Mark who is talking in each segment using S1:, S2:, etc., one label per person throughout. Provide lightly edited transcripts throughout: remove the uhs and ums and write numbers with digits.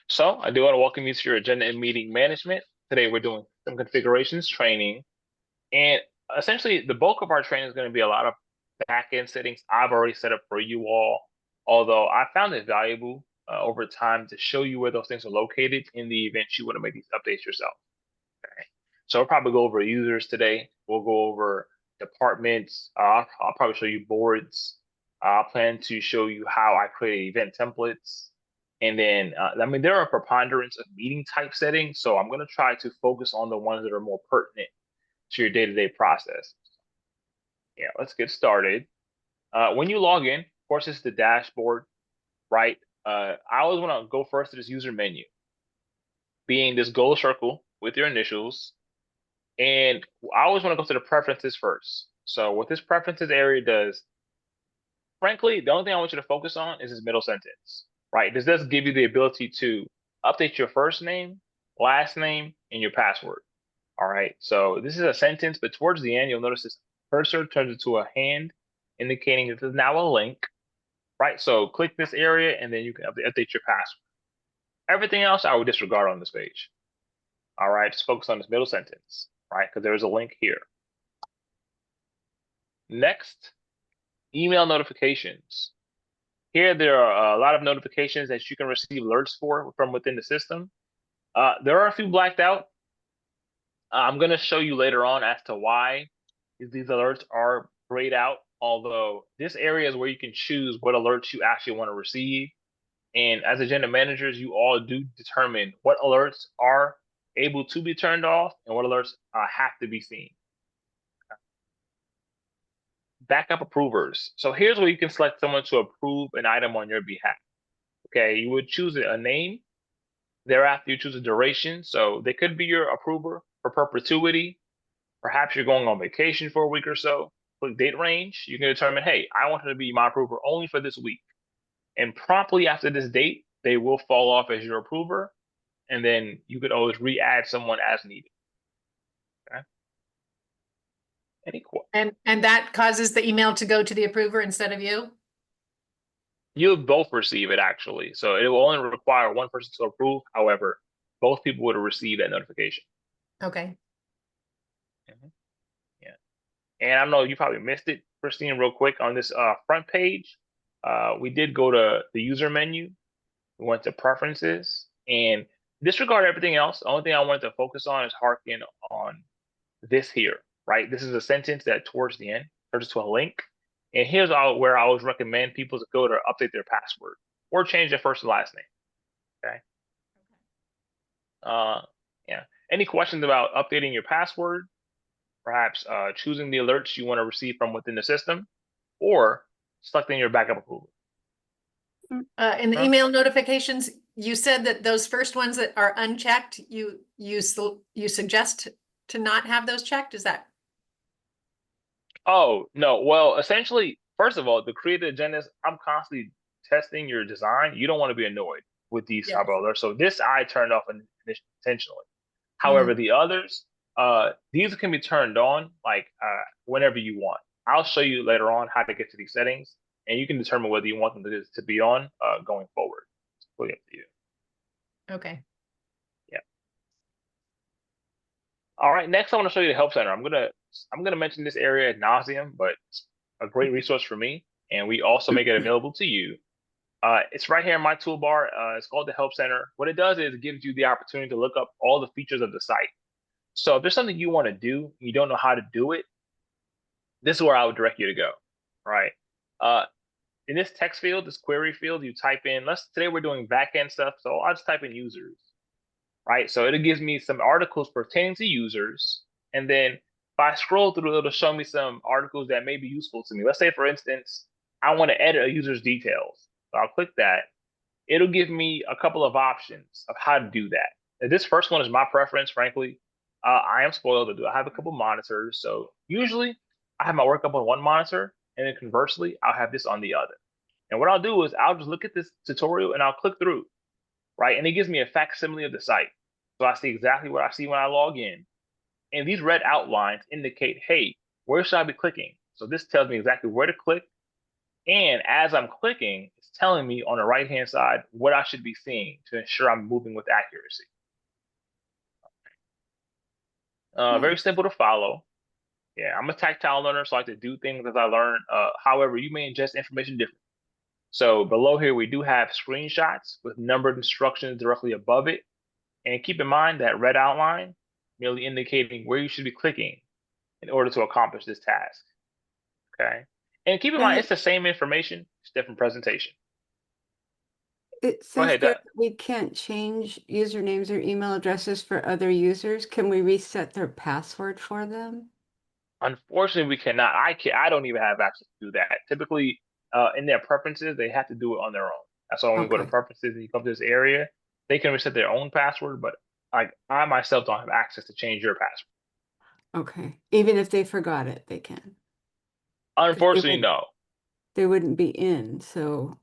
S1: So I do want to welcome you to your agenda and meeting management. Today we're doing some configurations training, and essentially the bulk of our training is going to be a lot of back-end settings I've already set up for you all, although I found it valuable over time to show you where those things are located in the event you want to make these updates yourself. Okay. So we'll probably go over users today. We'll go over departments. I'll probably show you boards. I plan to show you how I create event templates. And then, I mean, there are a preponderance of meeting type settings. So I'm going to try to focus on the ones that are more pertinent to your day-to-day process. Yeah, let's get started. When you log in, of course, it's the dashboard, right? I always want to go first to this user menu, being this gold circle with your initials. And I always want to go to the preferences first. So what this preferences area does, frankly, the only thing I want you to focus on is this middle sentence, right? This does give you the ability to update your first name, last name, and your password. All right. So this is a sentence, but towards the end, you'll notice this cursor turns into a hand, indicating that this is now a link, right? So click this area, and then you can update your password. Everything else I would disregard on this page. All right. Just focus on this middle sentence, right? Because there's a link here. Next, email notifications. Here, there are a lot of notifications that you can receive alerts for from within the system. There are a few blacked out. I'm going to show you later on as to why these alerts are grayed out, although this area is where you can choose what alerts you actually want to receive. And as agenda managers, you all do determine what alerts are able to be turned off and what alerts have to be seen. Backup approvers. So here's where you can select someone to approve an item on your behalf. Okay, you would choose a name. Thereafter, you choose a duration. So they could be your approver for perpetuity. Perhaps you're going on vacation for a week or so. Click date range. You can determine, hey, I want her to be my approver only for this week. And promptly after this date, they will fall off as your approver. And then you could always re-add someone as needed. Okay.
S2: And that causes the email to go to the approver instead of you?
S1: You'll both receive it actually. So it will only require one person to approve. However, both people would receive that notification.
S2: Okay.
S1: Yeah. And I know you probably missed it, Christine, real quick on this front page. We did go to the user menu. We went to preferences and disregard everything else. The only thing I wanted to focus on is harken on this here, right? This is a sentence that towards the end turns to a link. And here's where I always recommend people to go to update their password or change their first and last name. Okay. Yeah. Any questions about updating your password? Perhaps choosing the alerts you want to receive from within the system, or selecting your backup approval.
S2: In the email notifications, you said that those first ones that are unchecked, you suggest to not have those checked. Is that?
S1: Oh, no. Well, essentially, first of all, the creative agendas, I'm constantly testing your design. You don't want to be annoyed with these type of alerts. So this I turned off intentionally. However, the others, these can be turned on like whenever you want. I'll show you later on how to get to these settings, and you can determine whether you want them to be on going forward. It's completely up to you.
S2: Okay.
S1: Yeah. All right. Next, I want to show you the Help Center. I'm gonna mention this area ad nauseum, but it's a great resource for me, and we also make it available to you. It's right here in my toolbar. It's called the Help Center. What it does is it gives you the opportunity to look up all the features of the site. So if there's something you want to do, you don't know how to do it, this is where I would direct you to go, right? In this text field, this query field, you type in, today we're doing backend stuff, so I'll just type in users, right? So it gives me some articles pertaining to users, and then if I scroll through, it'll show me some articles that may be useful to me. Let's say, for instance, I want to edit a user's details. So I'll click that. It'll give me a couple of options of how to do that. Now, this first one is my preference, frankly. I am spoiled to do. I have a couple monitors, so usually I have my work up on one monitor, and then conversely, I'll have this on the other. And what I'll do is I'll just look at this tutorial and I'll click through, right? And it gives me a facsimile of the site. So I see exactly what I see when I log in. And these red outlines indicate, hey, where should I be clicking? So this tells me exactly where to click. And as I'm clicking, it's telling me on the right-hand side what I should be seeing to ensure I'm moving with accuracy. Very
S3: Nice.
S1: simple to follow. Yeah, I'm a tactile learner, so I like to do things as I learn. However, you may ingest information differently. So below here, we do have screenshots with numbered instructions directly above it. And keep in mind that red outline merely indicating where you should be clicking in order to accomplish this task. Okay. And keep in mind,
S3: And
S1: it's the same information, it's different presentation.
S3: it
S1: Go
S3: says
S1: ahead.
S3: there that we can't change usernames or email addresses for other users. Can we reset their password for them?
S1: Unfortunately, we cannot. I don't even have access to do that. Typically, in their preferences, they have to do it on their own. That's why when you go to
S3: Okay.
S1: preferences and you come to this area, they can reset their own password, but I myself don't have access to change your password.
S3: Okay. Even if they forgot it, they can. 'Cause
S1: Unfortunately, no.
S3: they wouldn't be in, so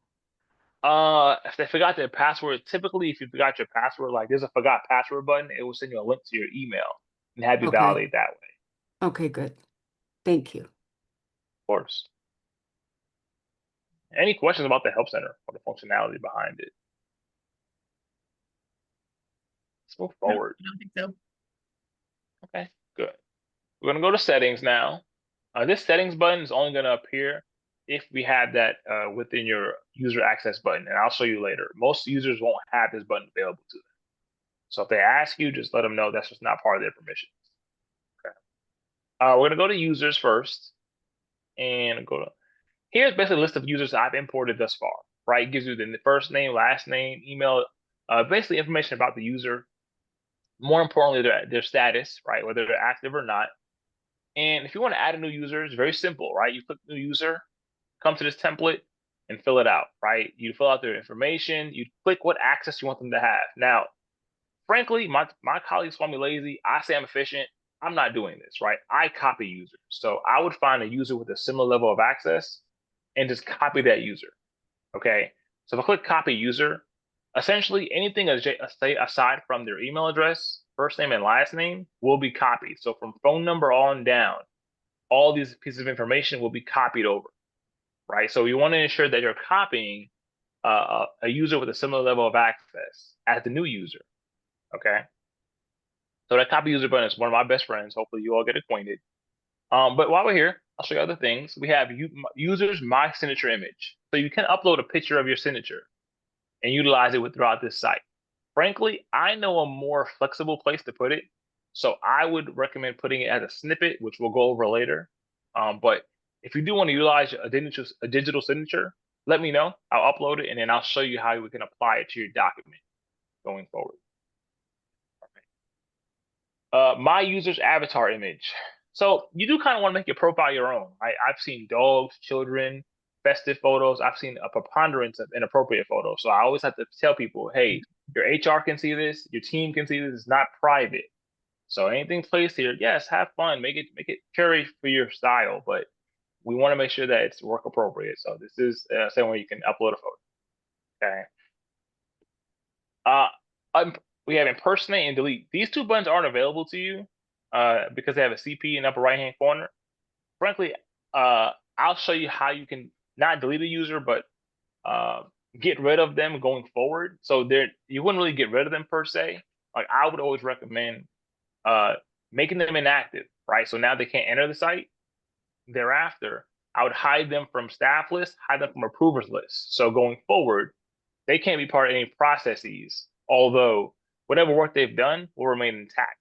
S1: If they forgot their password, typically if you forgot your password, like there's a forgot password button, it will send you a link to your email and have you
S3: okay.
S1: validate that way.
S3: Okay, good. Thank you.
S1: Of course. Any questions about the Help Center or the functionality behind it? Let's move
S2: No,
S1: forward.
S2: I don't think so.
S1: Okay, good. We're gonna go to settings now. This settings button is only gonna appear if we have that within your user access button, and I'll show you later. Most users won't have this button available to them. So if they ask you, just let them know that's just not part of their permissions. Okay. We're gonna go to users first, and go to here's basically a list of users I've imported thus far. Right, it gives you the first name, last name, email, basically information about the user. More importantly, their status, right, whether they're active or not. And if you want to add a new user, it's very simple, right? You click new user, come to this template, and fill it out, right? You fill out their information, you click what access you want them to have. Now, frankly, my colleagues call me lazy. I say I'm efficient. I'm not doing this, right? I copy users. So I would find a user with a similar level of access and just copy that user. Okay. So if I click copy user, essentially anything aside from their email address, first name and last name will be copied. So from phone number on down, all these pieces of information will be copied over, right? So you want to ensure that you're copying a user with a similar level of access as the new user, okay? So that copy user button is one of my best friends. Hopefully you all get acquainted. But while we're here, I'll show you other things. We have users my signature image. So you can upload a picture of your signature and utilize it throughout this site. Frankly, I know a more flexible place to put it. So I would recommend putting it as a snippet, which we'll go over later. But if you do want to utilize a digital signature, let me know. I'll upload it and then I'll show you how we can apply it to your document going forward. My user's avatar image. So you do kind of want to make your profile your own. I've seen dogs, children, festive photos. I've seen a preponderance of inappropriate photos. So I always have to tell people, hey, your HR can see this, your team can see this. It's not private. So anything placed here, yes, have fun, make it curate for your style, but we want to make sure that it's work appropriate. So this is somewhere you can upload a photo. Okay. Uh, we have impersonate and delete. These two buttons aren't available to you because they have a CP in the upper right hand corner. Frankly, I'll show you how you can not delete a user, but get rid of them going forward. So you wouldn't really get rid of them per se. Like I would always recommend making them inactive, right? So now they can't enter the site. Thereafter, I would hide them from staff lists, hide them from approvers lists. So going forward, they can't be part of any processes, although whatever work they've done will remain intact.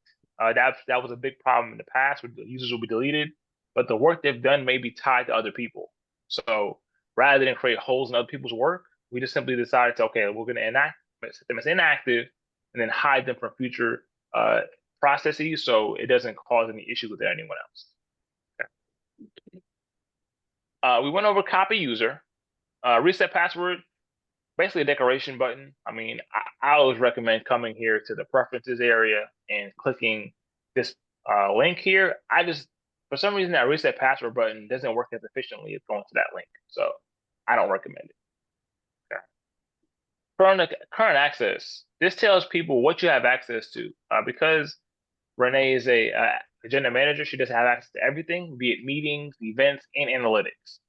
S1: That was a big problem in the past where the users will be deleted, but the work they've done may be tied to other people. So rather than create holes in other people's work, we just simply decided to, okay, we're going to set them as inactive and then hide them from future processes so it doesn't cause any issues with anyone else. Okay. We went over copy user, reset password, basically a decoration button. I mean, I always recommend coming here to the preferences area and clicking this link here. For some reason, that reset password button doesn't work as efficiently as going to that link. So I don't recommend it. Okay. Current access. This tells people what you have access to. Because Renee is a agenda manager, she does have access to everything, be it meetings, events, and analytics.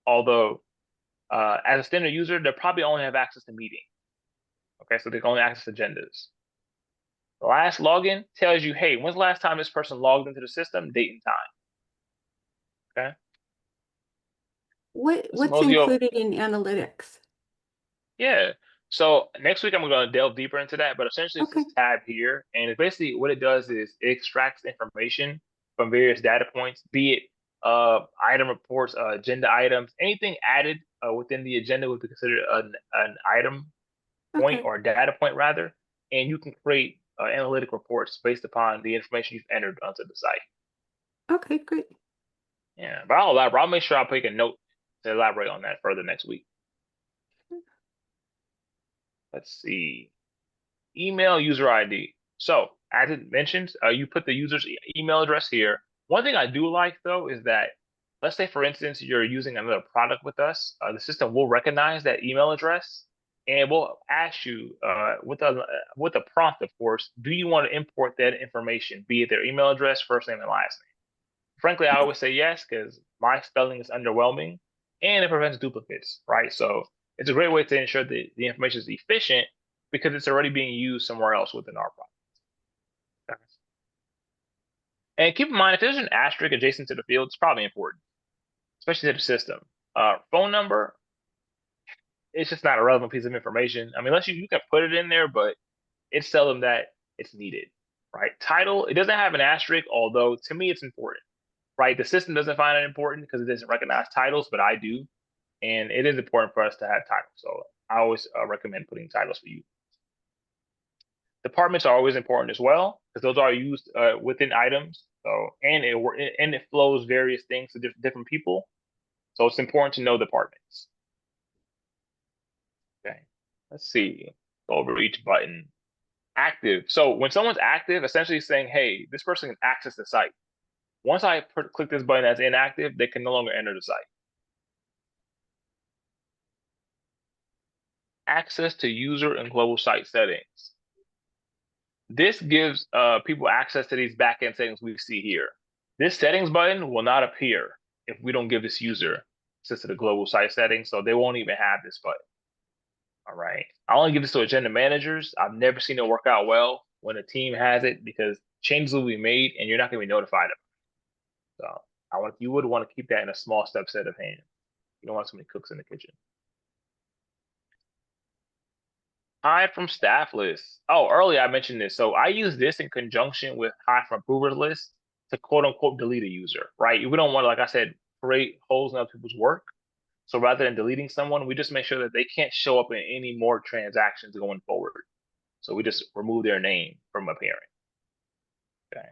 S1: Although As a standard user, they probably only have access to meeting. Okay, so they can only access agendas. The last login tells you, hey, when's the last time this person logged into the system, date and time. Okay.
S3: What's included in analytics?
S1: Yeah. So next week I'm going to delve deeper into that, but essentially it's
S3: Okay.
S1: this tab here, and it's basically what it does is it extracts information from various data points, be it item reports, agenda items, anything added within the agenda would be considered an item point
S3: Okay.
S1: or data point rather, and you can create analytic reports based upon the information you've entered onto the site.
S3: Okay, great.
S1: Yeah, but I'll elaborate. I'll make sure I'll take a note to elaborate on that further next week. Let's see. Email user ID. So as it mentions, you put the user's email address here. One thing I do like though is that, let's say for instance, you're using another product with us, the system will recognize that email address and it will ask you with a prompt, of course, do you want to import that information, be it their email address, first name and last name? Frankly, I always say yes because my spelling is underwhelming and it prevents duplicates, right? So it's a great way to ensure that the information is efficient because it's already being used somewhere else within our product. And keep in mind, if there's an asterisk adjacent to the field, it's probably important, especially to the system. Phone number, it's just not a relevant piece of information. I mean, unless you can put it in there, but it's seldom that it's needed, right? Title, it doesn't have an asterisk, although to me it's important, right? The system doesn't find it important because it doesn't recognize titles, but I do. And it is important for us to have titles. So I always recommend putting titles for you. Departments are always important as well because those are used within items. So and it flows various things to different people. So it's important to know departments. Okay, let's see. Go over each button. Active. So when someone's active, essentially saying, "Hey, this person can access the site." Once I click this button that's inactive, they can no longer enter the site. Access to user and global site settings. This gives people access to these backend settings we see here. This settings button will not appear if we don't give this user access to the global site settings, so they won't even have this button. All right. I only give this to agenda managers. I've never seen it work out well when a team has it because changes will be made and you're not going to be notified of it. So you would want to keep that in a small subset of hands. You don't want so many cooks in the kitchen. Hide from staff lists. Oh, earlier I mentioned this. So I use this in conjunction with hide from approvers list to quote unquote delete a user, right? We don't want to, like I said, create holes in other people's work. So rather than deleting someone, we just make sure that they can't show up in any more transactions going forward. So we just remove their name from appearing. Okay.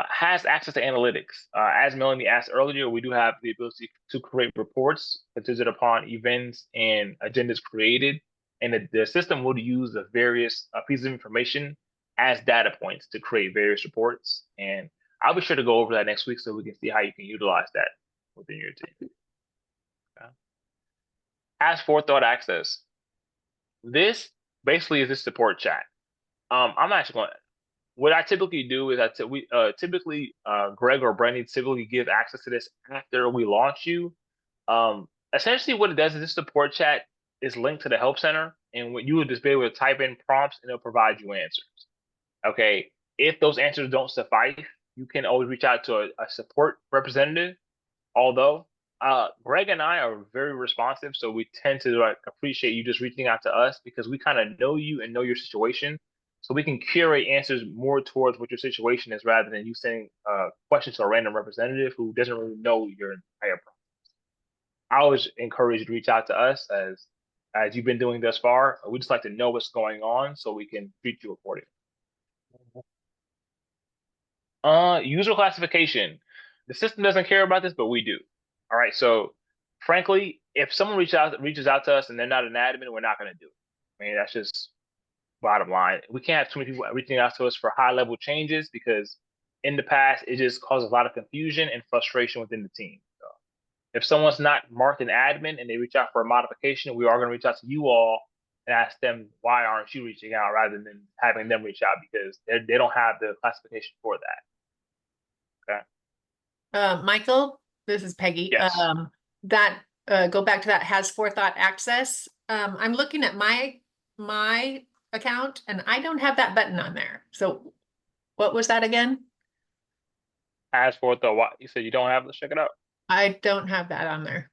S1: Has access to analytics. As Melanie asked earlier, we do have the ability to create reports contingent upon events and agendas created. And the system will use the various pieces of information as data points to create various reports. And I'll be sure to go over that next week so we can see how you can utilize that within your team. Okay. As forethought access. This basically is this support chat. I'm actually going to, what I typically do is typically Greg or Brandy typically give access to this after we launch you. Essentially what it does is this support chat is linked to the help center, and what you would just be able to type in prompts and it'll provide you answers. Okay, if those answers don't suffice, you can always reach out to a support representative. Although Greg and I are very responsive, so we tend to appreciate you just reaching out to us because we kind of know you and know your situation. So we can curate answers more towards what your situation is rather than you sending questions to a random representative who doesn't really know your entire process. I always encourage you to reach out to us as you've been doing thus far. We just like to know what's going on so we can treat you accordingly. User classification. The system doesn't care about this, but we do. All right. So frankly, if someone reaches out to us and they're not an admin, we're not going to do it. I mean, that's just bottom line. We can't have too many people reaching out to us for high level changes because in the past, it just causes a lot of confusion and frustration within the team. So if someone's not marked an admin and they reach out for a modification, we are going to reach out to you all and ask them, why aren't you reaching out rather than having them reach out because they don't have the classification for that. Okay.
S2: Michael, this is Peggy.
S1: Yes.
S2: That go back to that has forethought access. I'm looking at my account and I don't have that button on there. So what was that again?
S1: As for the what, you said you don't have, let's check it out.
S2: I don't have that on there.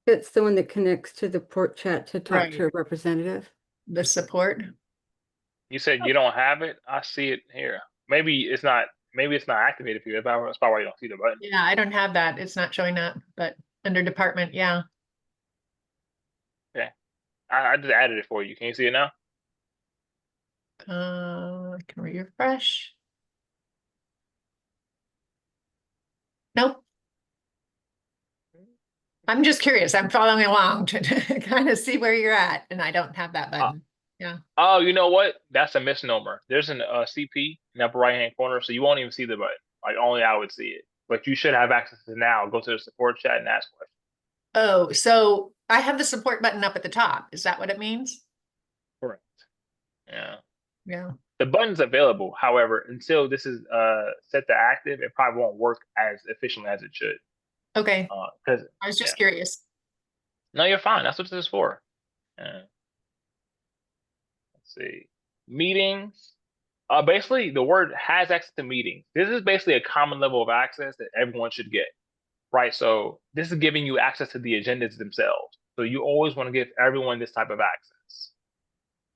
S3: It's the one that connects to the port chat to talk to a
S2: Right.
S3: representative.
S2: The support.
S1: You said you don't have it. I see it here. Maybe it's not activated for you. That's probably why you don't see the button.
S2: Yeah, I don't have that. It's not showing up, but under department, yeah.
S1: Okay. I just added it for you. Can you see it now?
S2: I can refresh. Nope. I'm just curious. I'm following along to kind of see where you're at, and I don't have that button. Yeah.
S1: Oh, you know what? That's a misnomer. There's an CP in the upper right hand corner, so you won't even see the button. Like only I would see it. But you should have access to it now. Go to the support chat and ask questions.
S2: Oh, so I have the support button up at the top. Is that what it means?
S1: Correct. Yeah.
S2: Yeah.
S1: The button's available. However, until this is set to active, it probably won't work as efficiently as it should.
S2: Okay.
S1: Because
S2: I was just curious.
S1: no, you're fine. That's what this is for. Yeah. Let's see. Meetings. Basically, the word has access to meetings. This is basically a common level of access that everyone should get, right? So this is giving you access to the agendas themselves. So you always want to give everyone this type of access.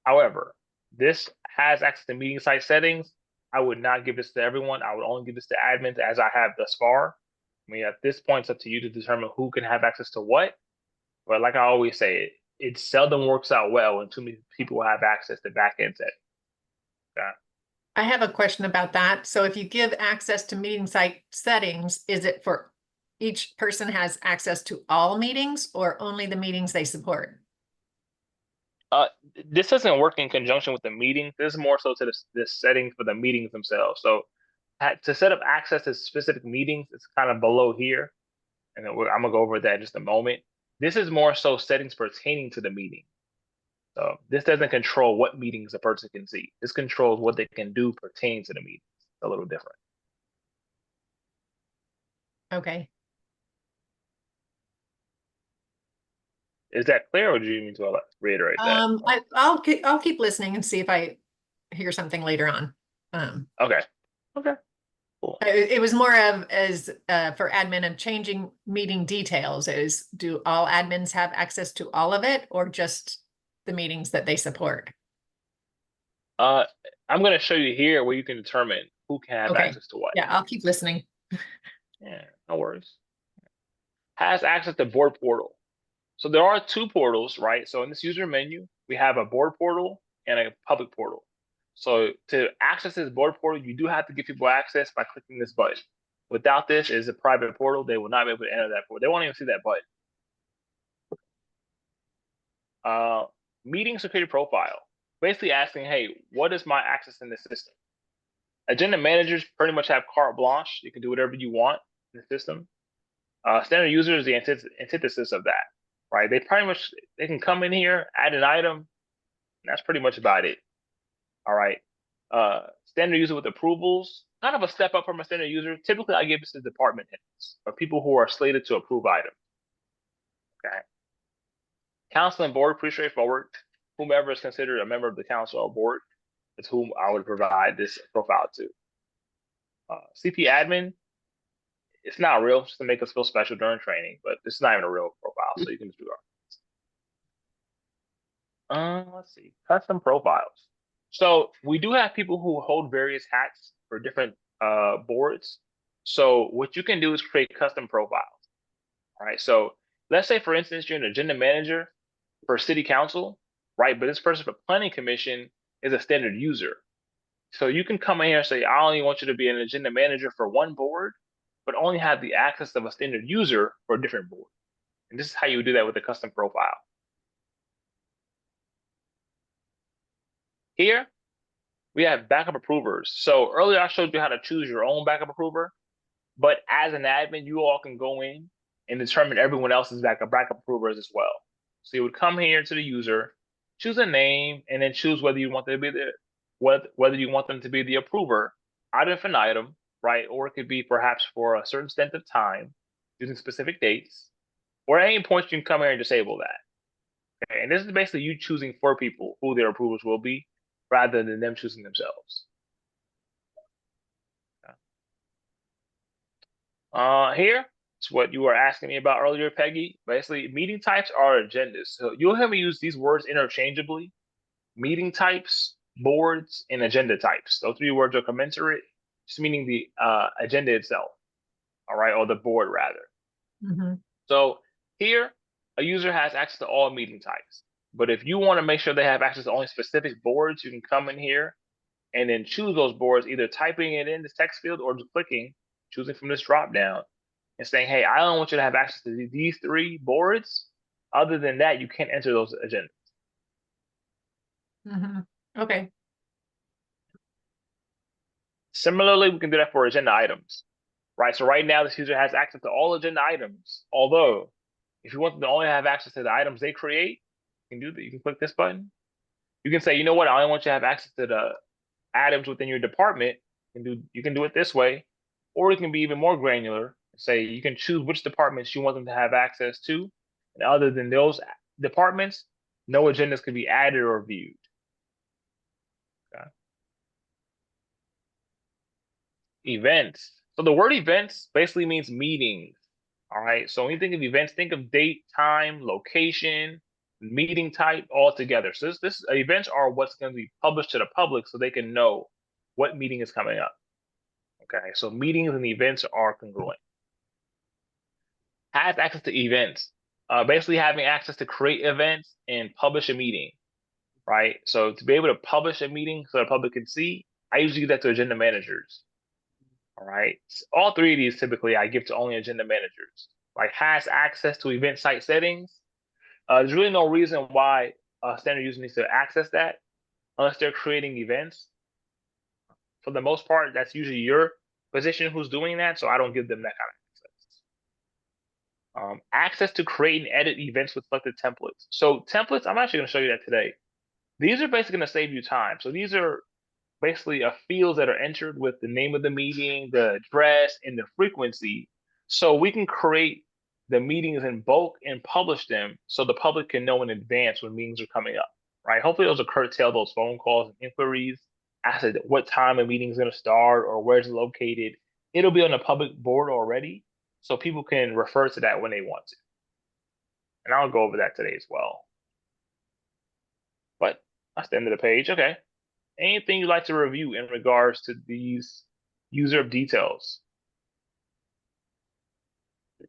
S1: However, this has access to meeting site settings. I would not give this to everyone. I would only give this to admins as I have thus far. I mean, at this point, it's up to you to determine who can have access to what. But like I always say, it seldom works out well when too many people have access to backend settings. Okay.
S2: I have a question about that. So if you give access to meeting site settings, is it for each person has access to all meetings or only the meetings they support?
S1: This doesn't work in conjunction with the meeting. This is more so to the settings for the meetings themselves. So to set up access to specific meetings, it's kind of below here. And then I'm gonna go over that in just a moment. This is more so settings pertaining to the meeting. So this doesn't control what meetings a person can see. This controls what they can do pertaining to the meetings. It's a little different.
S2: Okay.
S1: Is that clear, or do you need me to reiterate that?
S2: I'll keep listening and see if I hear something later on.
S1: Okay. Okay. Cool.
S2: It was more of as for admin of changing meeting details. Do all admins have access to all of it or just the meetings that they support?
S1: I'm going to show you here where you can determine who can have
S2: Okay.
S1: access to what.
S2: Yeah, I'll keep listening.
S1: Yeah, no worries. Has access to board portal. So there are two portals, right? So in this user menu, we have a board portal and a public portal. So to access this board portal, you do have to give people access by clicking this button. Without this, it's a private portal. They will not be able to enter that portal. They won't even see that button. Meeting security profile. Basically asking, hey, what is my access in this system? Agenda managers pretty much have carte blanche. You can do whatever you want in the system. Standard user is the antithesis of that, right? They can come in here, add an item, and that's pretty much about it. All right. Standard user with approvals, kind of a step up from a standard user. Typically, I give this to department heads or people who are slated to approve items. Okay. Council and board, pretty straightforward. Whomever is considered a member of the council or board is whom I would provide this profile to. CP admin, it's not real, just to make us feel special during training, but this is not even a real profile, so you can just do it. Let's see, custom profiles. So we do have people who hold various hats for different boards. So what you can do is create custom profiles. All right. So let's say, for instance, you're an agenda manager for city council, right? But this person for planning commission is a standard user. So you can come in here and say, I only want you to be an agenda manager for one board, but only have the access of a standard user for a different board. And this is how you do that with a custom profile. Here, we have backup approvers. So earlier I showed you how to choose your own backup approver, but as an admin, you all can go in and determine everyone else's backup approvers as well. So you would come here to the user, choose a name, and then choose whether you want them to be whether you want them to be the approver ad infinitum, right? Or it could be perhaps for a certain extent of time. using specific dates, or at any point you can come here and disable that. Okay, and this is basically you choosing for people who their approvals will be, rather than them choosing themselves. Here, it's what you were asking me about earlier, Peggy. Basically, meeting types are agendas. So you'll hear me use these words interchangeably. Meeting types, boards, and agenda types. Those three words are commensurate, just meaning the agenda itself, all right, or the board rather.
S2: Mhm.
S1: So here, a user has access to all meeting types. But if you want to make sure they have access to only specific boards, you can come in here and then choose those boards, either typing it in the text field or just clicking, choosing from this drop down and saying, hey, I don't want you to have access to these three boards. Other than that, you can't enter those agendas.
S2: Mhm. Okay.
S1: Similarly, we can do that for agenda items, right? So right now, this user has access to all agenda items. Although, if you want them to only have access to the items they create, you can do that. You can click this button. You can say, you know what? I only want you to have access to the items within your department. You can do it this way, or it can be even more granular. Say you can choose which departments you want them to have access to, and other than those departments, no agendas can be added or viewed. Okay. Events. So the word events basically means meetings. All right. So when you think of events, think of date, time, location, meeting type all together. So this events are what's going to be published to the public so they can know what meeting is coming up. Okay. So meetings and events are congruent. Has access to events. Basically having access to create events and publish a meeting. Right. So to be able to publish a meeting so the public can see, I usually give that to agenda managers. All right. All three of these typically I give to only agenda managers. Like has access to event site settings. There's really no reason why a standard user needs to access that unless they're creating events. For the most part, that's usually your position who's doing that, so I don't give them that kind of access. Access to create and edit events with selected templates. So templates, I'm actually going to show you that today. These are basically going to save you time. So these are basically fields that are entered with the name of the meeting, the address, and the frequency. So we can create the meetings in bulk and publish them so the public can know in advance when meetings are coming up, right? Hopefully those will curtail those phone calls and inquiries as to what time a meeting is going to start or where it's located. It'll be on the public board already, so people can refer to that when they want to. And I'll go over that today as well. But that's the end of the page. Okay. Anything you'd like to review in regards to these user details?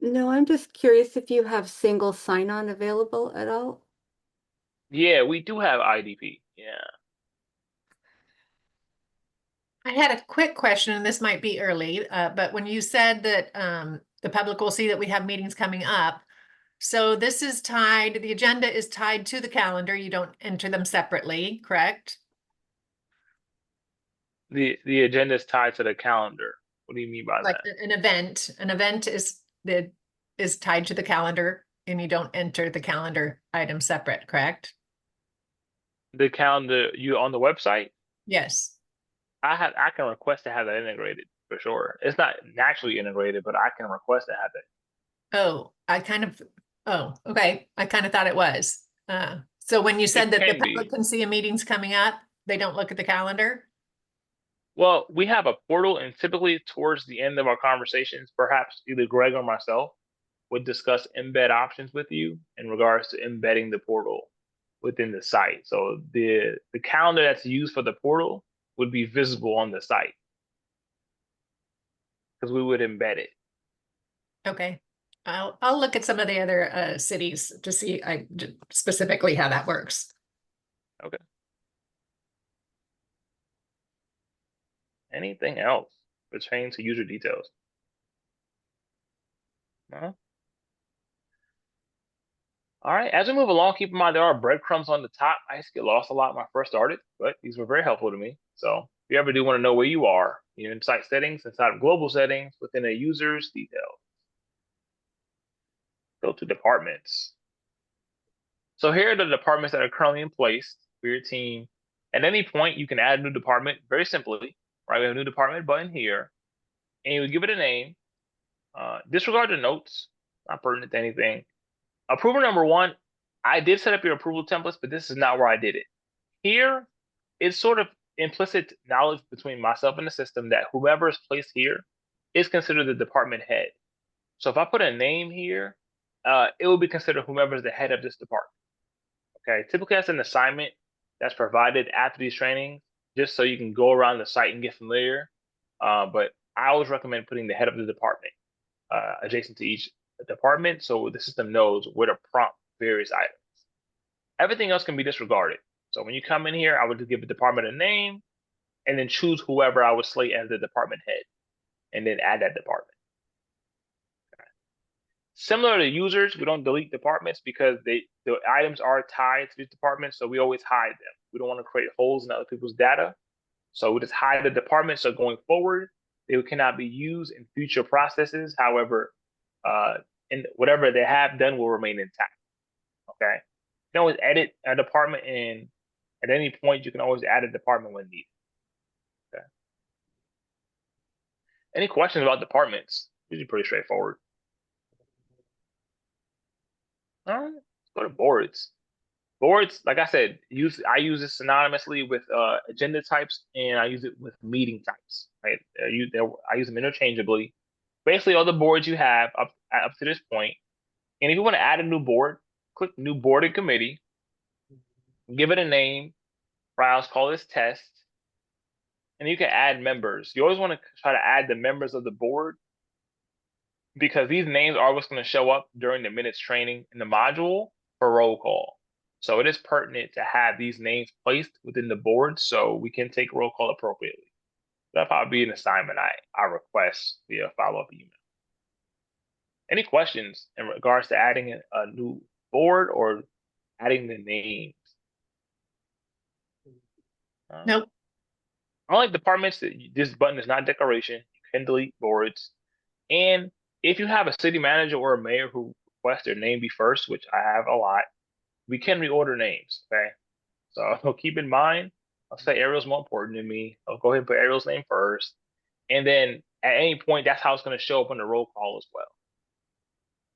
S3: No, I'm just curious if you have single sign-on available at all.
S1: Yeah, we do have IDP. Yeah.
S2: I had a quick question, and this might be early, but when you said that the public will see that we have meetings coming up, so this is tied, the agenda is tied to the calendar. You don't enter them separately, correct?
S1: The agenda is tied to the calendar. What do you mean by
S2: Like
S1: that?
S2: an event is tied to the calendar, and you don't enter the calendar item separate, correct?
S1: The calendar you on the website?
S2: Yes.
S1: I can request to have that integrated for sure. It's not naturally integrated, but I can request to have it.
S2: Oh, okay. I kind of thought it was. So when you said
S1: It
S2: that the
S1: can
S2: public
S1: be.
S2: can see a meeting's coming up, they don't look at the calendar?
S1: Well, we have a portal, and typically towards the end of our conversations, perhaps either Greg or myself would discuss embed options with you in regards to embedding the portal within the site. So the calendar that's used for the portal would be visible on the site because we would embed it.
S2: Okay. I'll look at some of the other cities to see specifically how that works.
S1: Okay. Anything else pertaining to user details? No? All right. As we move along, keep in mind there are breadcrumbs on the top. I used to get lost a lot when I first started, but these were very helpful to me. So if you ever do want to know where you are, in site settings, inside of global settings, within a user's details, go to departments. So here are the departments that are currently in place for your team. At any point, you can add a new department very simply, right? We have a new department button here, and you would give it a name. Disregard the notes, not pertinent to anything. Approval number 1, I did set up your approval templates, but this is not where I did it. Here, it's sort of implicit knowledge between myself and the system that whomever is placed here is considered the department head. So if I put a name here, it will be considered whomever is the head of this department. Okay, typically that's an assignment that's provided after these trainings, just so you can go around the site and get familiar. But I always recommend putting the head of the department adjacent to each department, so the system knows where to prompt various items. Everything else can be disregarded. So when you come in here, I would just give the department a name and then choose whoever I would slate as the department head and then add that department. Okay. Similar to users, we don't delete departments because the items are tied to these departments, so we always hide them. We don't want to create holes in other people's data. So we just hide the department. So going forward, they cannot be used in future processes. However, in whatever they have done will remain intact. Okay. You can always edit a department, and at any point, you can always add a department when needed. Okay. Any questions about departments? Usually pretty straightforward. All right, let's go to boards. Boards, like I said, I use this synonymously with agenda types, and I use it with meeting types. Right? I use them interchangeably. Basically, all the boards you have up to this point. And if you want to add a new board, click New Board and Committee. Give it a name. Browse, call this test. And you can add members. You always want to try to add the members of the board, because these names are what's going to show up during the minutes training in the module for roll call. So it is pertinent to have these names placed within the board so we can take roll call appropriately. That'll probably be an assignment I request via follow-up email. Any questions in regards to adding a new board or adding the names?
S2: Nope.
S1: Unlike departments, this button is not decoration. You can delete boards. And if you have a city manager or a mayor who requests their name be first, which I have a lot, we can reorder names, okay? So keep in mind, I'll say Ariel's more important to me. I'll go ahead and put Ariel's name first. And then at any point, that's how it's going to show up on the roll call as well.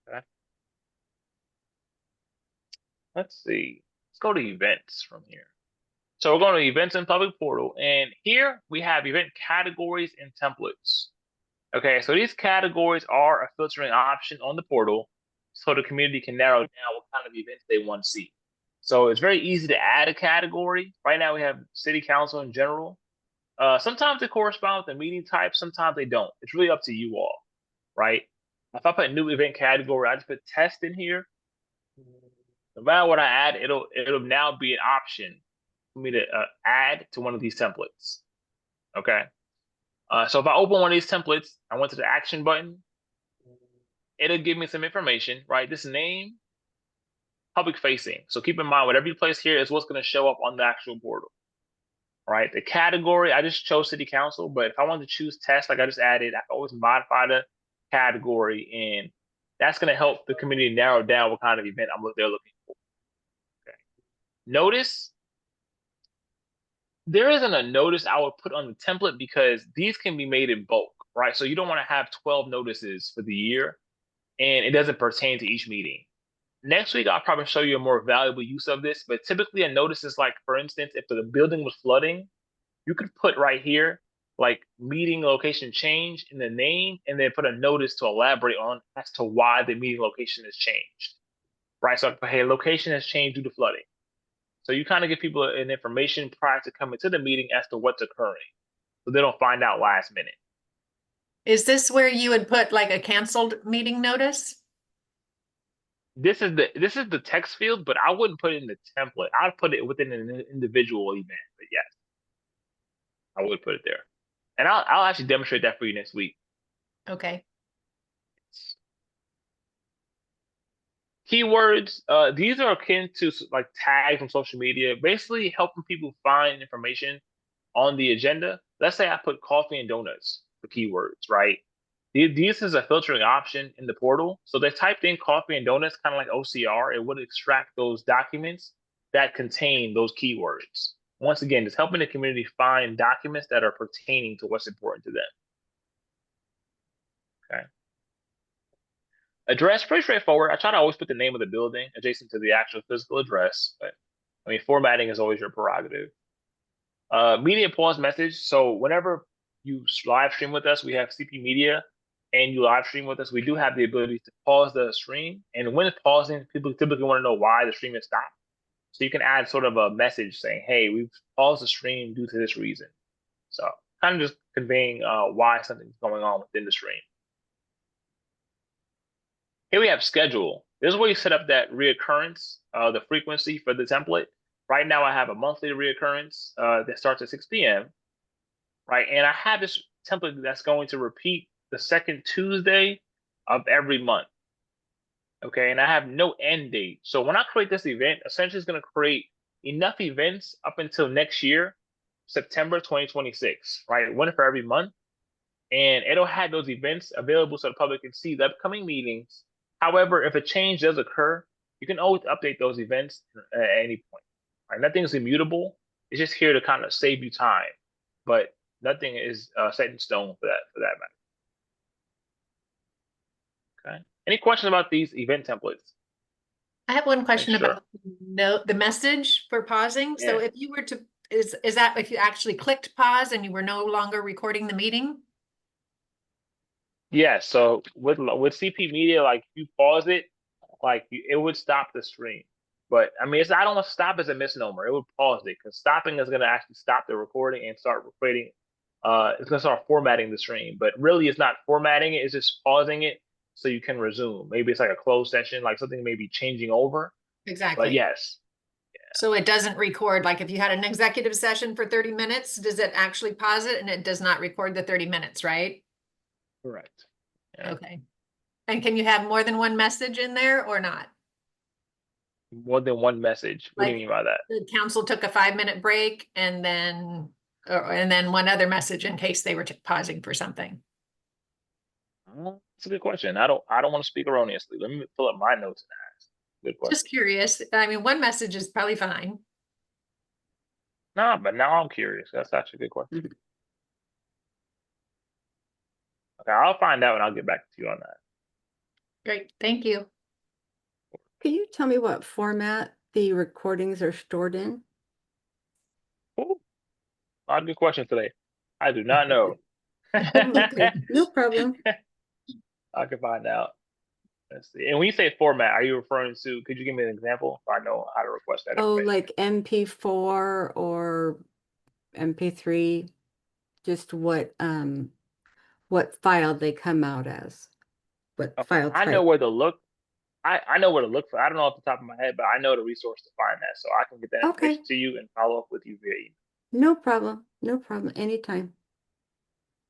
S1: Okay. Let's see. Let's go to events from here. So we're going to events and public portal. And here we have event categories and templates. Okay, so these categories are a filtering option on the portal so the community can narrow down what kind of events they want to see. So it's very easy to add a category. Right now we have city council in general. Sometimes they correspond with the meeting type, sometimes they don't. It's really up to you all, right? If I put a new event category, I just put test in here. No matter what I add, it'll now be an option for me to add to one of these templates. Okay. So if I open one of these templates, I went to the action button. It'll give me some information, right? This name, public facing. So keep in mind, whatever you place here is what's going to show up on the actual portal, right? The category, I just chose city council, but if I wanted to choose test, like I just added, I can always modify the category, and that's going to help the community narrow down what kind of event they're looking for. Okay. Notice, there isn't a notice I would put on the template because these can be made in bulk, right? So you don't want to have 12 notices for the year, and it doesn't pertain to each meeting. Next week, I'll probably show you a more valuable use of this, but typically a notice is like, for instance, if the building was flooding, you could put right here, like meeting location change in the name, and then put a notice to elaborate on as to why the meeting location has changed, right? So, hey, location has changed due to flooding. So you kind of give people an information prior to coming to the meeting as to what's occurring, so they don't find out last minute.
S2: Is this where you would put like a canceled meeting notice?
S1: This is the text field, but I wouldn't put it in the template. I'd put it within an individual event. But yes, I would put it there, and I'll actually demonstrate that for you next week.
S2: Okay.
S1: Keywords, these are akin to like tags from social media, basically helping people find information on the agenda. Let's say I put coffee and donuts for keywords, right? This is a filtering option in the portal. So they typed in coffee and donuts, kind of like OCR. It would extract those documents that contain those keywords. Once again, it's helping the community find documents that are pertaining to what's important to them. Okay. Address, pretty straightforward. I try to always put the name of the building adjacent to the actual physical address, but I mean, formatting is always your prerogative. Media pause message. So whenever you live stream with us, we have CP Media, and you live stream with us, we do have the ability to pause the stream. And when it's pausing, people typically want to know why the stream is stopped. So you can add sort of a message saying, hey, we've paused the stream due to this reason. So kind of just conveying why something's going on within the stream. Here we have schedule. This is where you set up that reoccurrence, the frequency for the template. Right now I have a monthly reoccurrence that starts at 6 p.m. Right, and I have this template that's going to repeat the second Tuesday of every month. Okay, and I have no end date. So when I create this event, essentially it's going to create enough events up until next year, September 2026, right? One for every month. And it'll have those events available so the public can see the upcoming meetings. However, if a change does occur, you can always update those events at any point. Right? Nothing's immutable. It's just here to kind of save you time, but nothing is set in stone for that matter. Okay. Any questions about these event templates?
S2: I have one question
S1: Sure.
S2: about the message for pausing. So
S1: Yeah.
S2: if you were to, is that if you actually clicked pause and you were no longer recording the meeting?
S1: Yeah. So with CP Media, like you pause it, like it would stop the stream. But I mean, I don't want to stop as a misnomer. It would pause it because stopping is going to actually stop the recording and start recording. It's going to start formatting the stream, but really it's not formatting it. It's just pausing it so you can resume. Maybe it's like a closed session, like something may be changing over. But
S2: Exactly.
S1: yes,
S2: So it doesn't record, like if you had an executive session for 30 minutes, does it actually pause it and it does not record the 30 minutes, right?
S1: correct. Yeah.
S2: Okay. And can you have more than one message in there or not?
S1: More than one message. What do you
S2: Like
S1: mean by that?
S2: the council took a 5-minute break and then one other message in case they were pausing for something.
S1: That's a good question. I don't want to speak erroneously. Let me pull up my notes and ask. Good question.
S2: Just curious. I mean, one message is probably fine.
S1: No, but now I'm curious. That's actually a good question.
S3: Mhm.
S1: Okay, I'll find out and I'll get back to you on that.
S2: Great, thank you.
S3: Can you tell me what format the recordings are stored in?
S1: Ooh, a lot of good questions today. I do not know.
S3: Okay, no problem.
S1: I can find out. Let's see. And when you say format, are you referring to, could you give me an example so I know how to request that
S3: Oh,
S1: information?
S3: like MP4 or MP3, just what file they come out as, what
S1: Okay,
S3: file
S1: I know
S3: type.
S1: where to look. I know where to look for. I don't know off the top of my head, but I know the resource to find that. So I can get that
S3: Okay,
S1: information to you and follow up with you via email.
S3: no problem, anytime.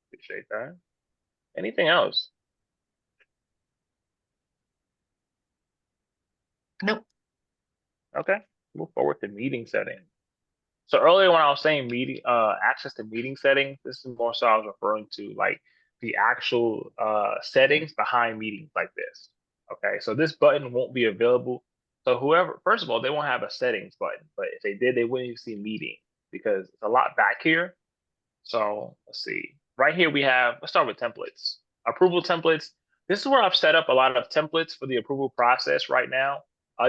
S1: Appreciate that. Anything else?
S2: Nope.
S1: Okay, move forward to meeting settings. So earlier when I was saying meeting access to meeting settings, this is more so I was referring to like the actual settings behind meetings like this. Okay, so this button won't be available. So whoever, first of all, they won't have a settings button, but if they did, they wouldn't even see meeting because it's a lot back here. So let's see. Right here we have, let's start with templates. Approval templates. This is where I've set up a lot of templates for the approval process right now.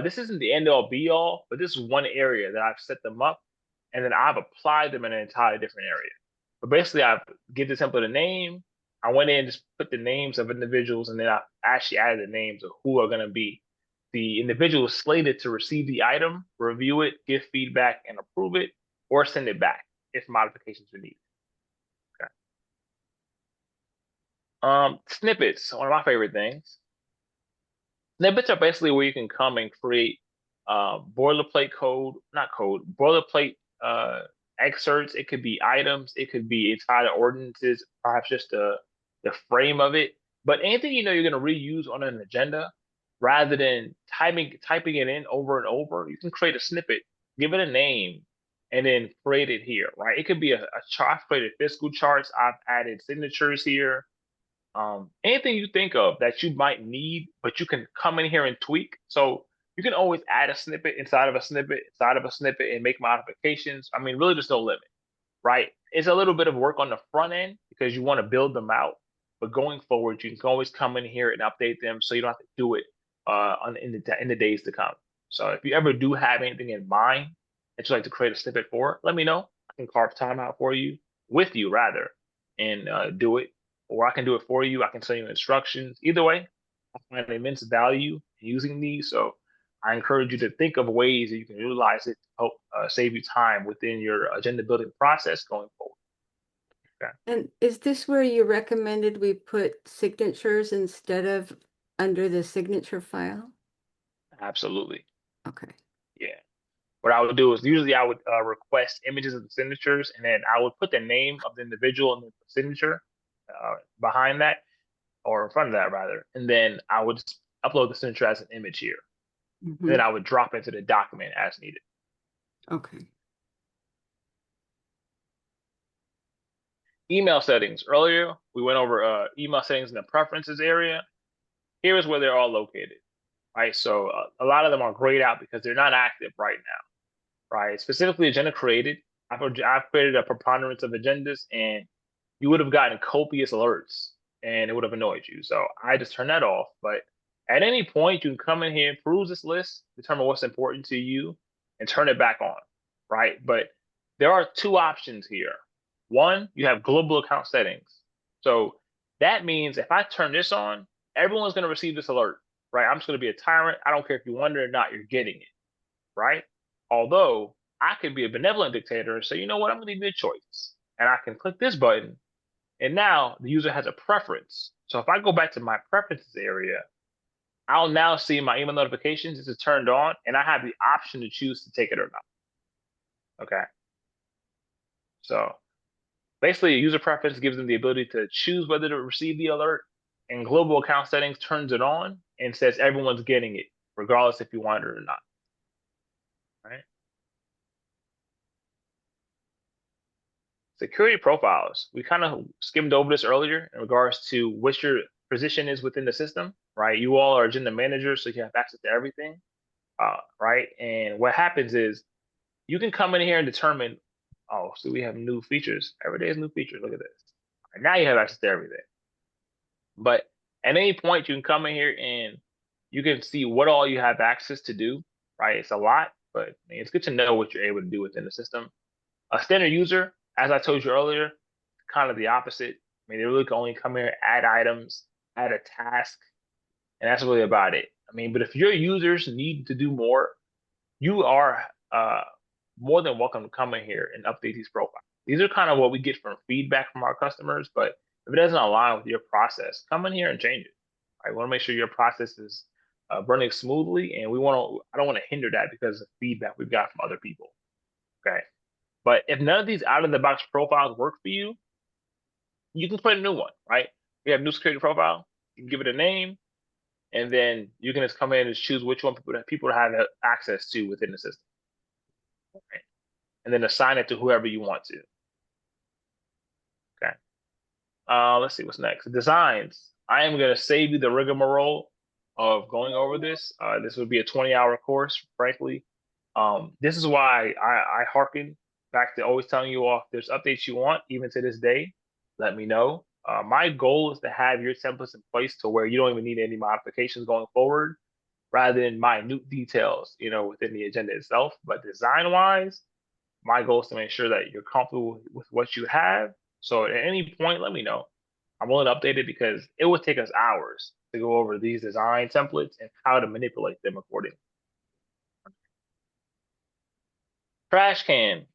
S1: This isn't the end all be all, but this is one area that I've set them up and then I've applied them in an entirely different area. But basically I've give the template a name. I went in and just put the names of individuals and then I actually added the names of who are going to be the individuals slated to receive the item, review it, give feedback and approve it, or send it back if modifications are needed. Snippets, one of my favorite things. Snippets are basically where you can come and create boilerplate code, not code, boilerplate excerpts. It could be items, it could be entire ordinances, perhaps just the frame of it. But anything you know you're going to reuse on an agenda, rather than typing it in over and over, you can create a snippet, give it a name, and then create it here, right? It could be a chart. I've created fiscal charts. I've added signatures here. Anything you think of that you might need, but you can come in here and tweak. So you can always add a snippet inside of a snippet inside of a snippet and make modifications. I mean, really, there's no limit, right? It's a little bit of work on the front end because you want to build them out. but going forward, you can always come in here and update them so you don't have to do it in the days to come. So if you ever do have anything in mind that you'd like to create a snippet for, let me know. I can carve time out for you, with you rather, and do it. Or I can do it for you. I can send you instructions. Either way, I find immense value in using these. So I encourage you to think of ways that you can utilize it to help save you time within your agenda building process going forward. Okay.
S3: And is this where you recommended we put signatures instead of under the signature file?
S1: Absolutely.
S3: Okay.
S1: Yeah. What I would do is usually I would request images of the signatures, and then I would put the name of the individual and the signature behind that, or in front of that rather, and then I would just upload the signature as an image here. And then I would drop into the document as needed.
S3: Okay.
S1: Email settings. Earlier, we went over email settings in the preferences area. Here is where they're all located, right? So a lot of them are grayed out because they're not active right now, right? Specifically, agenda created. I've created a preponderance of agendas, and you would have gotten copious alerts, and it would have annoyed you. So I just turned that off. But at any point, you can come in here, peruse this list, determine what's important to you, and turn it back on, right? But there are two options here. One, you have global account settings. So that means if I turn this on, everyone's going to receive this alert, right? I'm just going to be a tyrant. I don't care if you want it or not, you're getting it, right? Although I could be a benevolent dictator and say, you know what, I'm going to give you a choice. And I can click this button, and now the user has a preference. So if I go back to my preferences area, I'll now see my email notifications. This is turned on, and I have the option to choose to take it or not. Okay. So basically, a user preference gives them the ability to choose whether to receive the alert, and global account settings turns it on and says everyone's getting it, regardless if you want it or not. Right? Security profiles. We kind of skimmed over this earlier in regards to what your position is within the system, right? You all are agenda managers, so you have access to everything, right? And what happens is you can come in here and determine, oh, so we have new features. Every day is new features. Look at this. Right, now you have access to everything. But at any point, you can come in here and you can see what all you have access to do, right? It's a lot, but I mean, it's good to know what you're able to do within the system. A standard user, as I told you earlier, kind of the opposite. I mean, they really can only come here, add items, add a task, and that's really about it. I mean, but if your users need to do more, you are more than welcome to come in here and update these profiles. These are kind of what we get from feedback from our customers, but if it doesn't align with your process, come in here and change it. I want to make sure your process is running smoothly, and I don't want to hinder that because of feedback we've got from other people. Okay. But if none of these out-of-the-box profiles work for you, you can create a new one, right? We have new security profile. You can give it a name, and then you can just come in and choose which one people have access to within the system. Right? And then assign it to whoever you want to. Okay. Let's see what's next. Designs. I am going to save you the rigmarole of going over this. This would be a 20-hour course, frankly. This is why I hearken back to always telling you all, if there's updates you want, even to this day, let me know. My goal is to have your templates in place to where you don't even need any modifications going forward, rather than minute details, within the agenda itself. But design-wise, my goal is to make sure that you're comfortable with what you have. So at any point, let me know. I'm willing to update it because it would take us hours to go over these design templates and how to manipulate them accordingly. Trash can.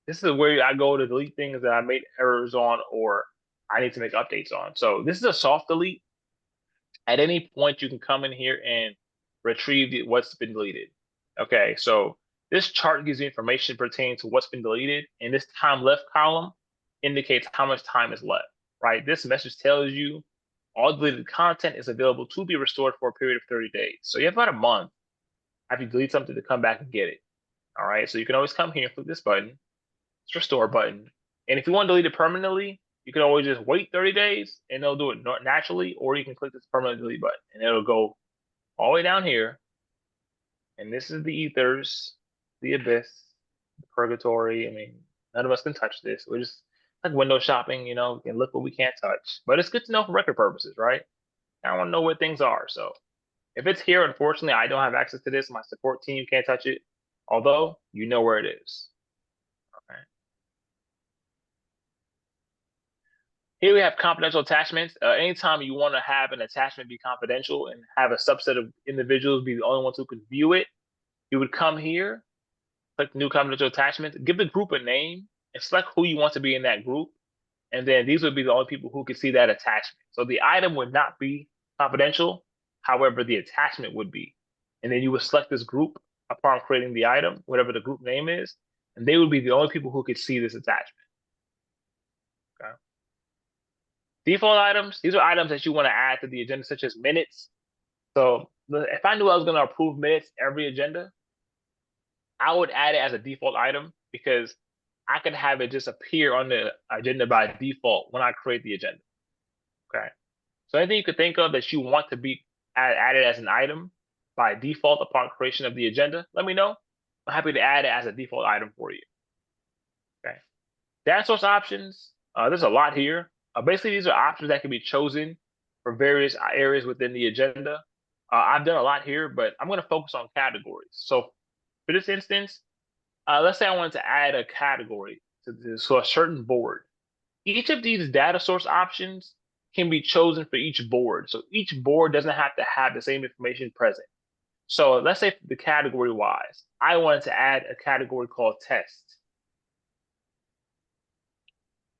S1: This is where I go to delete things that I made errors on or I need to make updates on. So this is a soft delete. At any point, you can come in here and retrieve what's been deleted. Okay, so this chart gives you information pertaining to what's been deleted, and this time left column indicates how much time is left, right? This message tells you all deleted content is available to be restored for a period of 30 days. So you have about a month after you delete something to come back and get it. All right, so you can always come here and click this button, it's restore button. And if you want to delete it permanently, you can always just wait 30 days and they'll do it naturally, or you can click this permanent delete button and it'll go all the way down here. And this is the ethers, the abyss, the purgatory. I mean, none of us can touch this. We're just like window shopping, you know, we can look what we can't touch. But it's good to know for record purposes, right? I want to know where things are. So if it's here, unfortunately, I don't have access to this. My support team can't touch it. Although you know where it is. Okay. Here we have confidential attachments. Anytime you want to have an attachment be confidential and have a subset of individuals be the only ones who can view it, you would come here, click new confidential attachments, give the group a name, and select who you want to be in that group. And then these would be the only people who could see that attachment. So the item would not be confidential. However, the attachment would be. And then you would select this group upon creating the item, whatever the group name is, and they would be the only people who could see this attachment. Okay. Default items, these are items that you want to add to the agenda, such as minutes. So if I knew I was going to approve minutes every agenda, I would add it as a default item because I could have it just appear on the agenda by default when I create the agenda. Okay. So anything you could think of that you want to be added as an item by default upon creation of the agenda, let me know. I'm happy to add it as a default item for you. Okay. Data source options, there's a lot here. Basically, these are options that can be chosen for various areas within the agenda. I've done a lot here, but I'm going to focus on categories. So for this instance, let's say I wanted to add a category to a certain board. Each of these data source options can be chosen for each board. So each board doesn't have to have the same information present. So let's say the category wise, I wanted to add a category called test.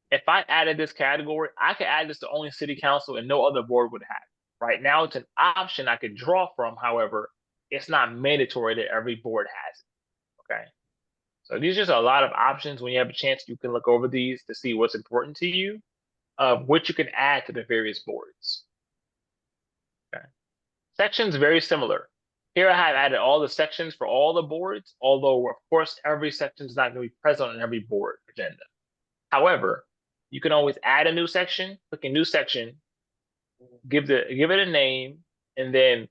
S1: If I added this category, I could add this to only city council and no other board would have it. Right now, it's an option I could draw from. However, it's not mandatory that every board has it. Okay. So these are just a lot of options. When you have a chance, you can look over these to see what's important to you, which you can add to the various boards. Okay. Sections very similar. Here I have added all the sections for all the boards, although of course every section is not going to be present on every board agenda. However, you can always add a new section, click a new section, give it a name, and then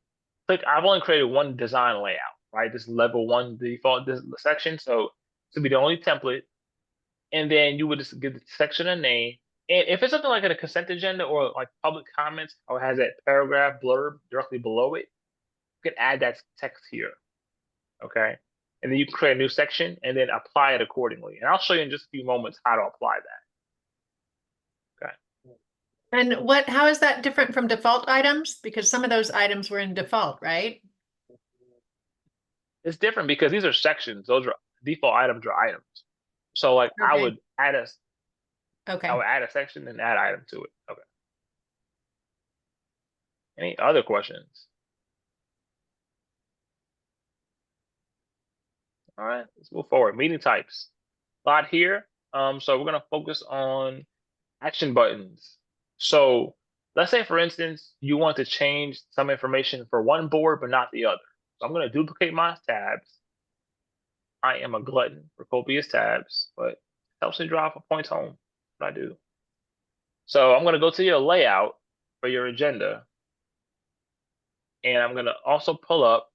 S1: click. I've only created one design layout, right? This level 1 default section, so this would be the only template. And then you would just give the section a name. And if it's something like a consent agenda or like public comments or has that paragraph blurb directly below it, you can add that text here. Okay. And then you can create a new section and then apply it accordingly. And I'll show you in just a few moments how to apply that. Okay.
S2: And how is that different from default items? Because some of those items were in default, right?
S1: It's different because these are sections. Those are default items are items. So like I would add a section and add item to it. Okay. Any other questions? All right, let's move forward. Meeting types. A lot here. So we're gonna focus on action buttons. So let's say, for instance, you want to change some information for one board but not the other. So I'm gonna duplicate my tabs. I am a glutton for copious tabs, but it helps me drive points home. What I do. So I'm gonna go to your layout for your agenda, and I'm gonna also pull up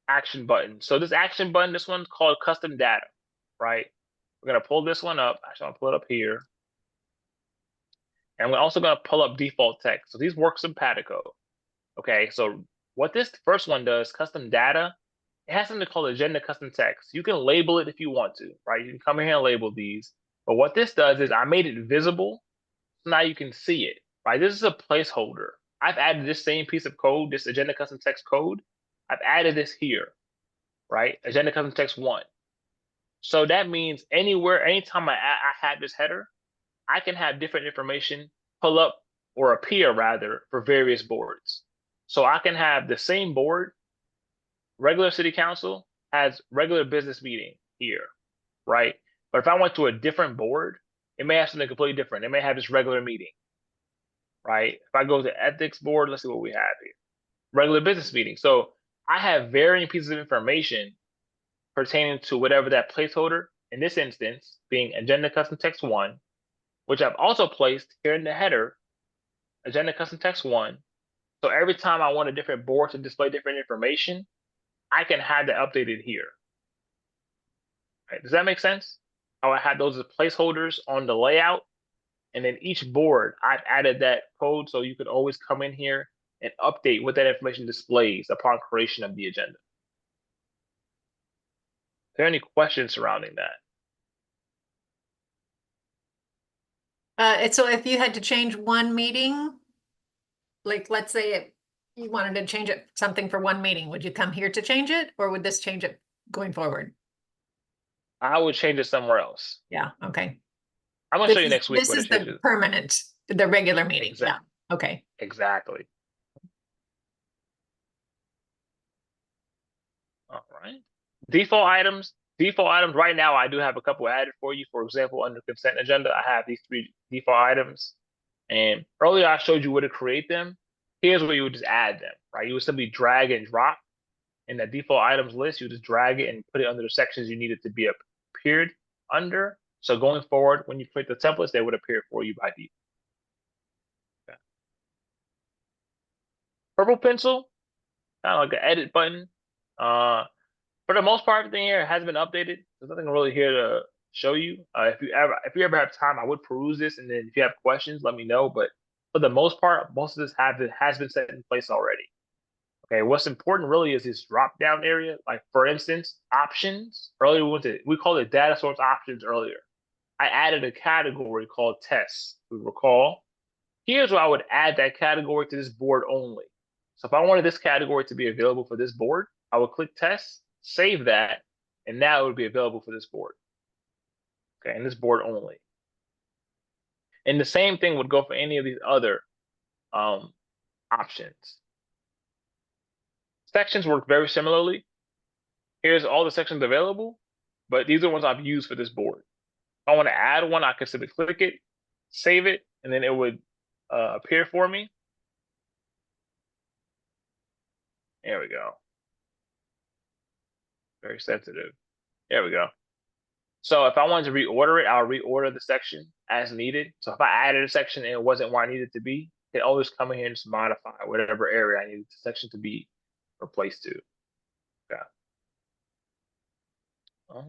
S1: action button. So this action button, this one's called custom data, right? We're gonna pull this one up. Actually, I'll pull it up here. And we're also gonna pull up default text. So these work simpatico. Okay, so what this first one does, custom data, it has something called agenda custom text. You can label it if you want to, right? You can come here and label these. But what this does is I made it visible, so now you can see it, right? This is a placeholder. I've added this same piece of code, this agenda custom text code. I've added this here, right? Agenda custom text 1. So that means anytime I have this header, I can have different information pull up or appear rather for various boards. So I can have the same board, regular city council has regular business meeting here, right? But if I went to a different board, it may have something completely different. It may have this regular meeting, right? If I go to ethics board, let's see what we have here. Regular business meeting. So I have varying pieces of information pertaining to whatever that placeholder, in this instance, being agenda custom text 1, which I've also placed here in the header, agenda custom text 1. So every time I want a different board to display different information, I can have that updated here. Right? Does that make sense? I would have those as placeholders on the layout. And then each board, I've added that code so you could always come in here and update what that information displays upon creation of the agenda. Are there any questions surrounding that?
S2: So if you had to change one meeting, like let's say you wanted to change it something for one meeting, would you come here to change it, or would this change it going forward?
S1: I would change it somewhere else.
S2: Yeah, okay.
S1: I'm gonna show you next week
S2: This
S1: what it
S2: is the
S1: changes.
S2: permanent, the regular meeting, yeah, okay.
S1: Exactly. All right. Default items. Default items right now, I do have a couple added for you. For example, under consent agenda, I have these 3 default items. And earlier I showed you where to create them. Here's where you would just add them, right? You would simply drag and drop in that default items list. You just drag it and put it under the sections you need it to be appeared under. So going forward, when you create the templates, they would appear for you by default. Okay. Purple pencil, kind of like an edit button. For the most part, everything here has been updated. There's nothing really here to show you. If you ever have time, I would peruse this, and then if you have questions, let me know. But for the most part, most of this has been set in place already. Okay, what's important really is this drop down area. Like for instance, options. Earlier we called it data source options earlier. I added a category called tests. We recall. Here's where I would add that category to this board only. So if I wanted this category to be available for this board, I would click test, save that, and now it would be available for this board. Okay, and this board only. And the same thing would go for any of these other options. Sections work very similarly. Here's all the sections available, but these are ones I've used for this board. If I want to add one, I can simply click it, save it, and then it would appear for me. There we go. Very sensitive. There we go. So if I wanted to reorder it, I'll reorder the section as needed. So if I added a section and it wasn't where I needed it to be, I can always come in here and just modify whatever area I need the section to be replaced to. Okay.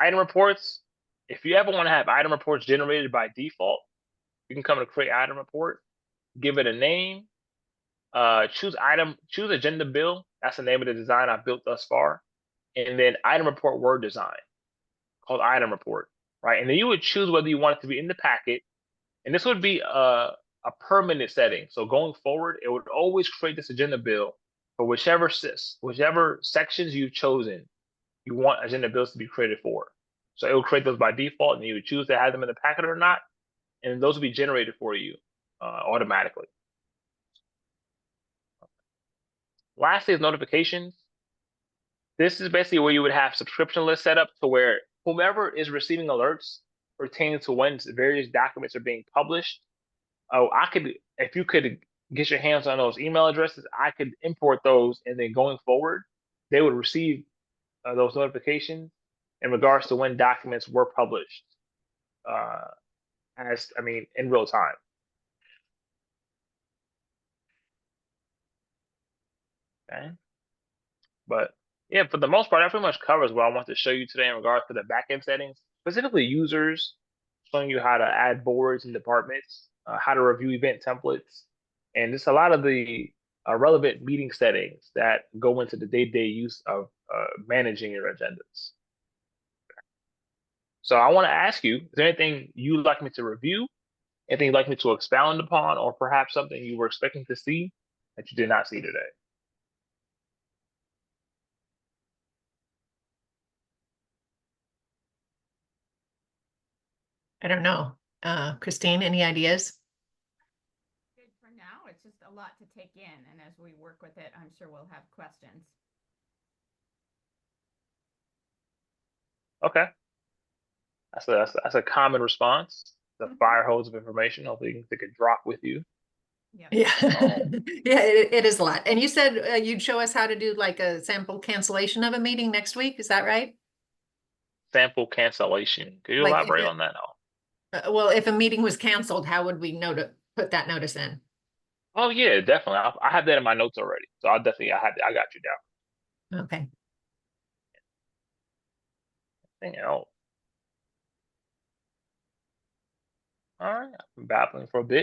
S1: Item reports. If you ever want to have item reports generated by default, you can come to create item report, give it a name, choose agenda bill. That's the name of the design I've built thus far. And then item report Word design called item report, right? And then you would choose whether you want it to be in the packet. And this would be a permanent setting. So going forward, it would always create this agenda bill for whichever sections you've chosen you want agenda bills to be created for. So it will create those by default, and you would choose to have them in the packet or not, and those will be generated for you automatically. Lastly is notifications. This is basically where you would have subscription lists set up to where whomever is receiving alerts pertaining to when various documents are being published, if you could get your hands on those email addresses, I could import those, and then going forward, they would receive those notifications in regards to when documents were published, in real time. Okay. But yeah, for the most part, that pretty much covers what I want to show you today in regards to the backend settings, specifically users, showing you how to add boards and departments, how to review event templates, and just a lot of the relevant meeting settings that go into the day-to-day use of managing your agendas. So I want to ask you, is there anything you'd like me to review, anything you'd like me to expound upon, or perhaps something you were expecting to see that you did not see today?
S2: I don't know. Christine, any ideas?
S4: Good for now. It's just a lot to take in, and as we work with it, I'm sure we'll have questions.
S1: Okay. That's a common response. The fire hose of information. Hopefully you can take a drop with you.
S4: Yep.
S2: Yeah, yeah, it is a lot. And you said you'd show us how to do like a sample cancellation of a meeting next week. Is that right?
S1: Sample cancellation. Could you
S2: Like if
S1: elaborate
S2: it-
S1: on that? Oh.
S2: Well, if a meeting was canceled, how would we know to put that notice in?
S1: Oh yeah, definitely. I have that in my notes already. So I got you down.
S2: Okay.
S1: Anything else? All right, I've been babbling for a bit.